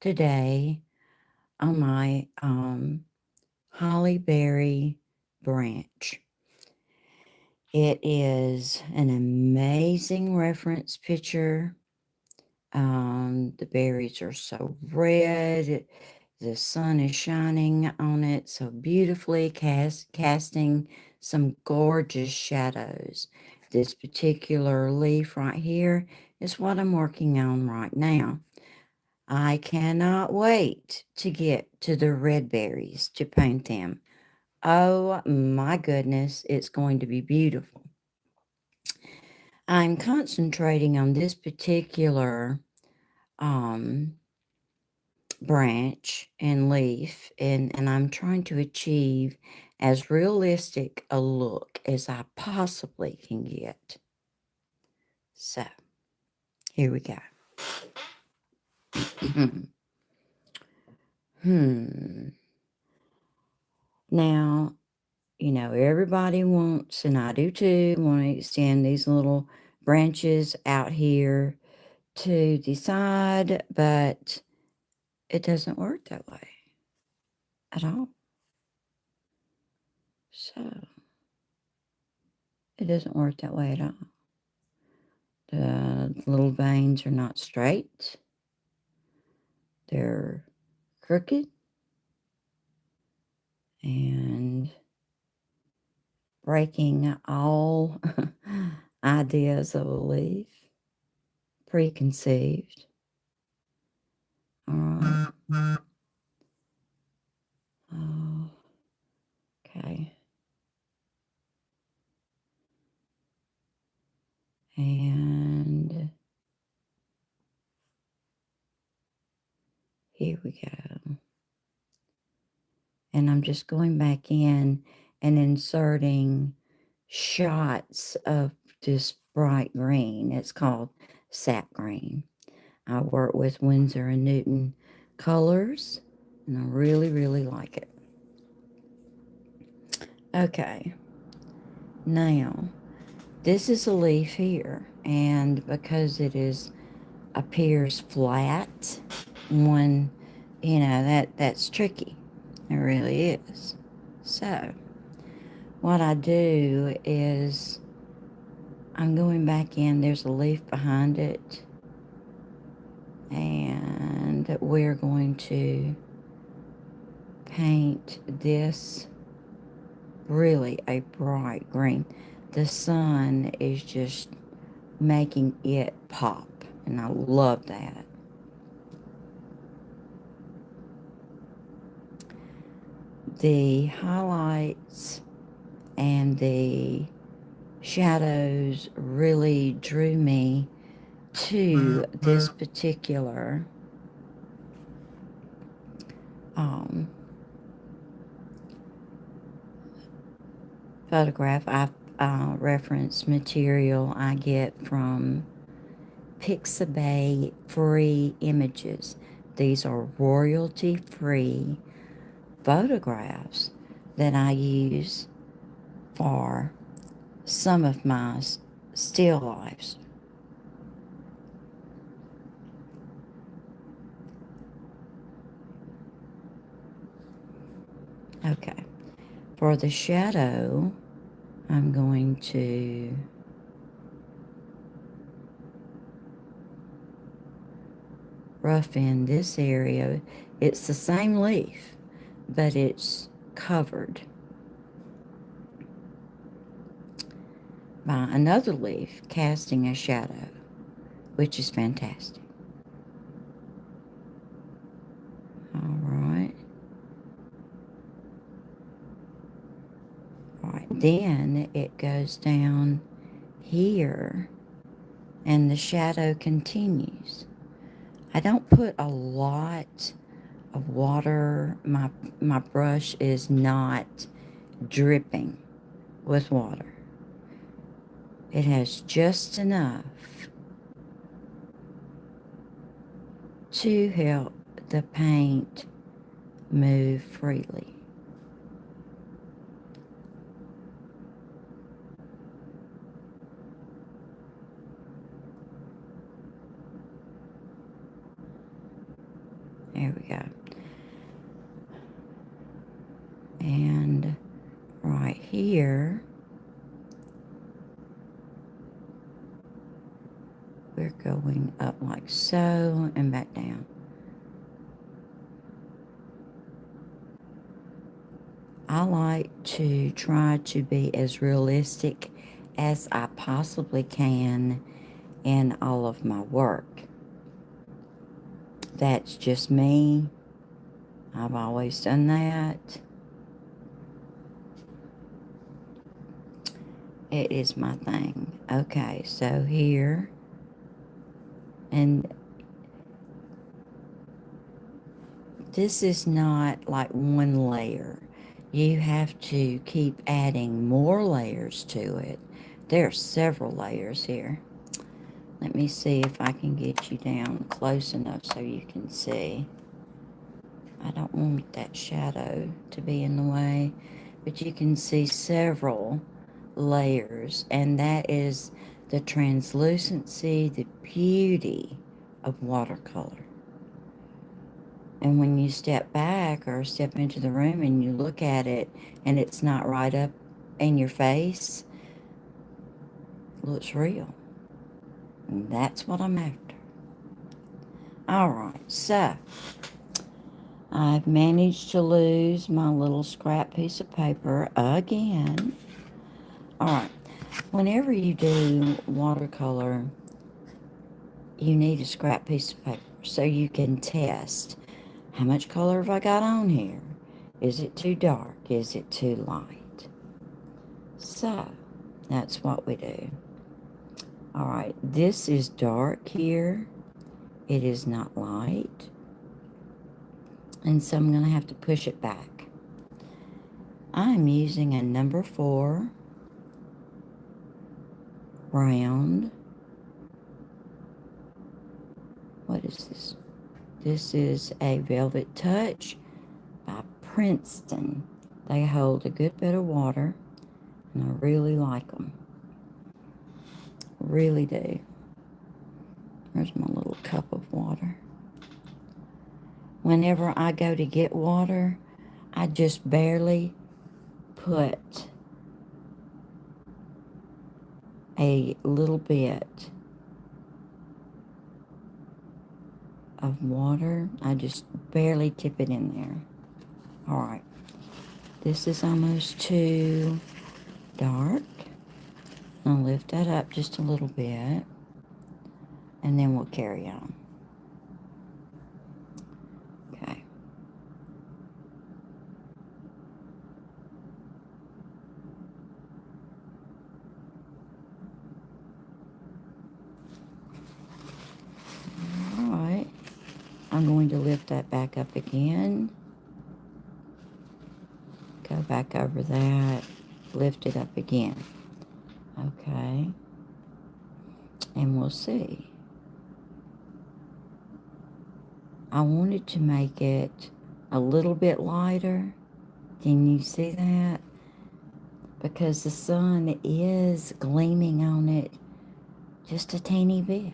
today on my Hollyberry branch. It is an amazing reference picture. The berries are so red. The sun is shining on it so beautifully, casting some gorgeous shadows. This particular leaf right here is what I'm working on right now. I cannot wait to get to the red berries to paint them. Oh my goodness, it's going to be beautiful. I'm concentrating on this particular um, branch and leaf, and I'm trying to achieve as realistic a look as I possibly can get. So, here we go. Now, everybody wants, and I do too, want to extend these little branches out here to the side, but it doesn't work that way at all. So, it doesn't work that way at all. The little veins are not straight. They're crooked and breaking all ideas of a leaf, preconceived. All right. Oh, okay. And here we go. And I'm just going back in and inserting shots of this bright green. It's called sap green. I work with Winsor & Newton colors, and I really, really like it. Okay, now, this is a leaf here, and because it appears flat, that's tricky. It really is. So, what I do is I'm going back in. There's a leaf behind it, and we're going to paint this really a bright green. The sun is just making it pop, and I love that. The highlights and the shadows really drew me to this particular photograph. I reference material I get from Pixabay free images. These are royalty free photographs that I use for some of my still lifes. Okay, for the shadow, I'm going to rough in this area. It's the same leaf, but it's covered by another leaf casting a shadow, which is fantastic. All right. All right. Then it goes down here, and the shadow continues. I don't put a lot of water. My brush is not dripping with water. It has just enough to help the paint move freely. There we go. And right here, we're going up like so and back down. I like to try to be as realistic as I possibly can in all of my work. That's just me. I've always done that. It is my thing. Okay, so here, and this is not like one layer. You have to keep adding more layers to it. There are several layers here. Let me see if I can get you down close enough so you can see. I don't want that shadow to be in the way, but you can see several layers, and that is the translucency, the beauty of watercolor. And when you step back or step into the room and you look at it and it's not right up in your face, it looks real. And that's what I'm after. All right, so I've managed to lose my little scrap piece of paper again. All right, whenever you do watercolor, you need a scrap piece of paper so you can test how much color have I got on here. Is it too dark? Is it too light? So that's what we do. All right, this is dark here. It is not light. And so I'm going to have to push it back. I'm using a number 4 round. What is this? This is a Velvet Touch by Princeton. They hold a good bit of water, and I really like them. Really do. There's my little cup of water. Whenever I go to get water, I just barely put a little bit of water. I just barely tip it in there. All right. This is almost too dark. I'll lift that up just a little bit, and then we'll carry on. Okay. All right. I'm going to lift that back up again. Go back over that. Lift it up again. Okay. And we'll see. I wanted to make it a little bit lighter. Can you see that? Because the sun is gleaming on it just a teeny bit.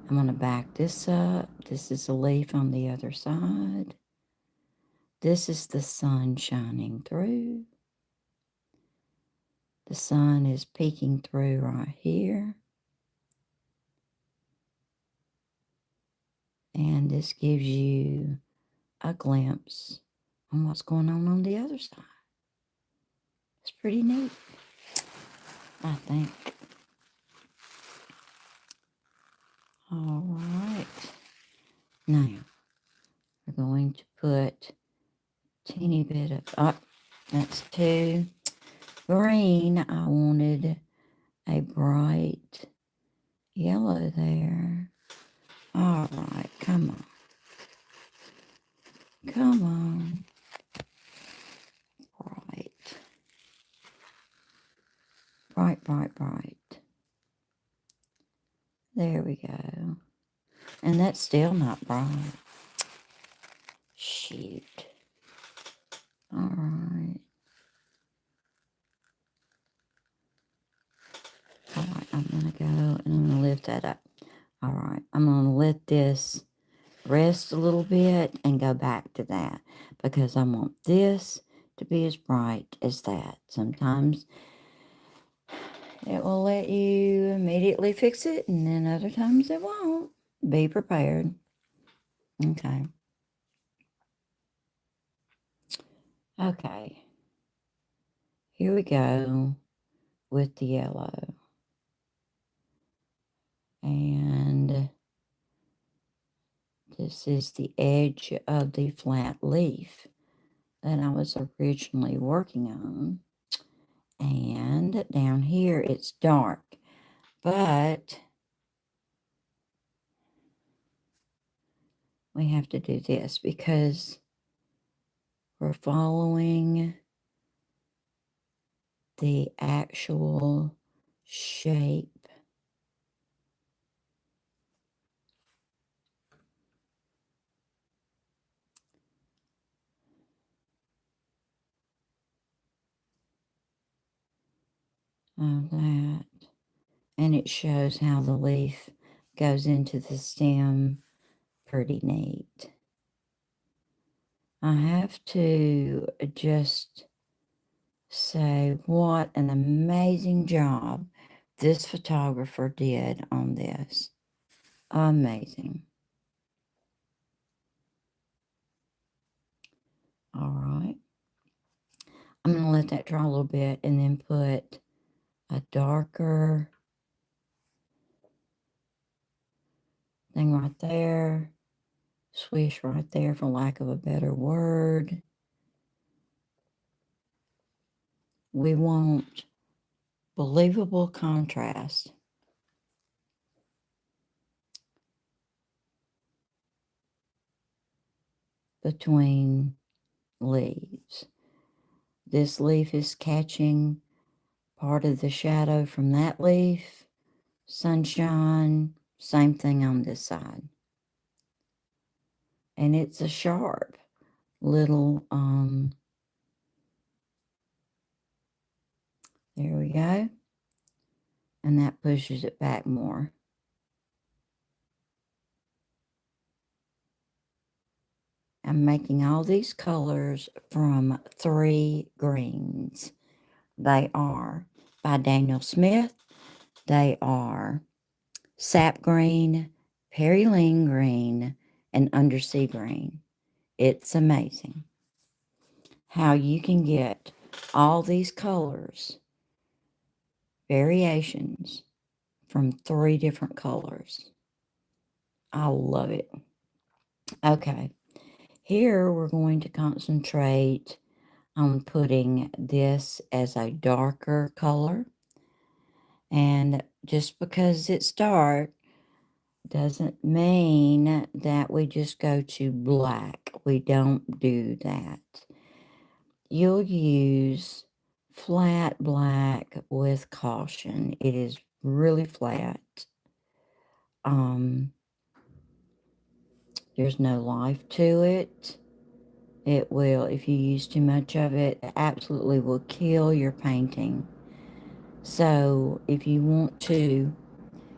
I'm going to back this up. This is a leaf on the other side. This is the sun shining through. The sun is peeking through right here. And this gives you a glimpse on what's going on the other side. It's pretty neat, I think. All right. Now, we're going to put a teeny bit of, that's too green. I wanted a bright yellow there. All right, come on. Come on. Bright. Bright, bright, bright. There we go. And that's still not bright. Shoot. All right. All right, I'm going to go and I'm going to lift that up. All right, I'm going to let this rest a little bit and go back to that because I want this to be as bright as that. Sometimes it will let you immediately fix it, and then other times it won't. Be prepared. Okay. Okay. Here we go with the yellow. And this is the edge of the flat leaf that I was originally working on. And down here it's dark, but we have to do this because we're following the actual shape of that. And it shows how the leaf goes into the stem. Pretty neat. I have to just say what an amazing job this photographer did on this. Amazing. All right. I'm going to let that dry a little bit and then put a darker thing right there. Swish right there, for lack of a better word. We want believable contrast. Between leaves. This leaf is catching part of the shadow from that leaf. Sunshine, same thing on this side. And it's a sharp little, there we go. And that pushes it back more. I'm making all these colors from 3 greens. They are by Daniel Smith. They are sap green, perylene green, and undersea green. It's amazing how you can get all these colors, variations from 3 different colors. I love it. Okay, here we're going to concentrate on putting this as a darker color. And just because it's dark doesn't mean that we just go to black. We don't do that. You'll use flat black with caution. It is really flat. There's no life to it. It will, if you use too much of it, it absolutely will kill your painting. So if you want to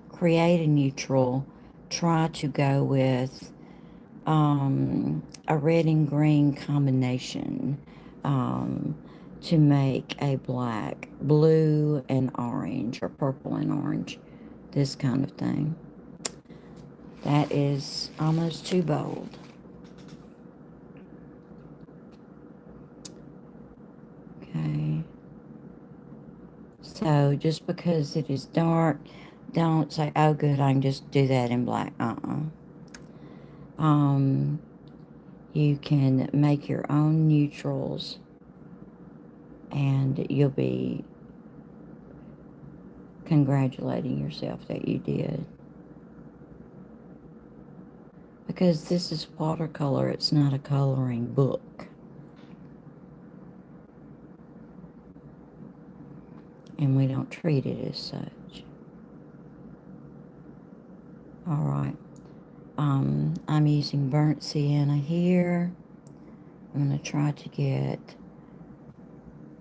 create a neutral, try to go with a red and green combination to make a black, blue and orange, or purple and orange, this kind of thing. That is almost too bold. Okay. So just because it is dark, don't say, oh good, I can just do that in black. You can make your own neutrals and you'll be congratulating yourself that you did. Because this is watercolor, it's not a coloring book. And we don't treat it as such. Alright. I'm using burnt sienna here. I'm going to try to get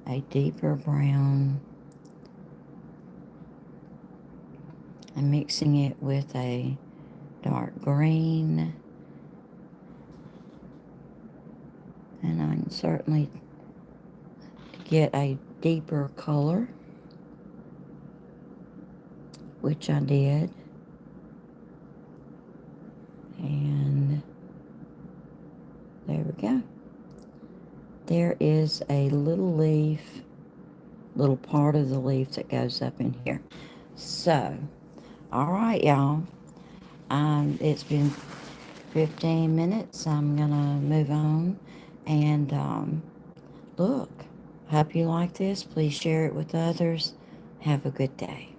a deeper brown. I'm mixing it with a dark green can certainly get a deeper color, which I did. And there we go. There is a little leaf, little part of the leaf that goes up in here. So, all right, y'all. It's been 15 minutes. I'm going to move on. And look, hope you like this. Please share it with others. Have a good day.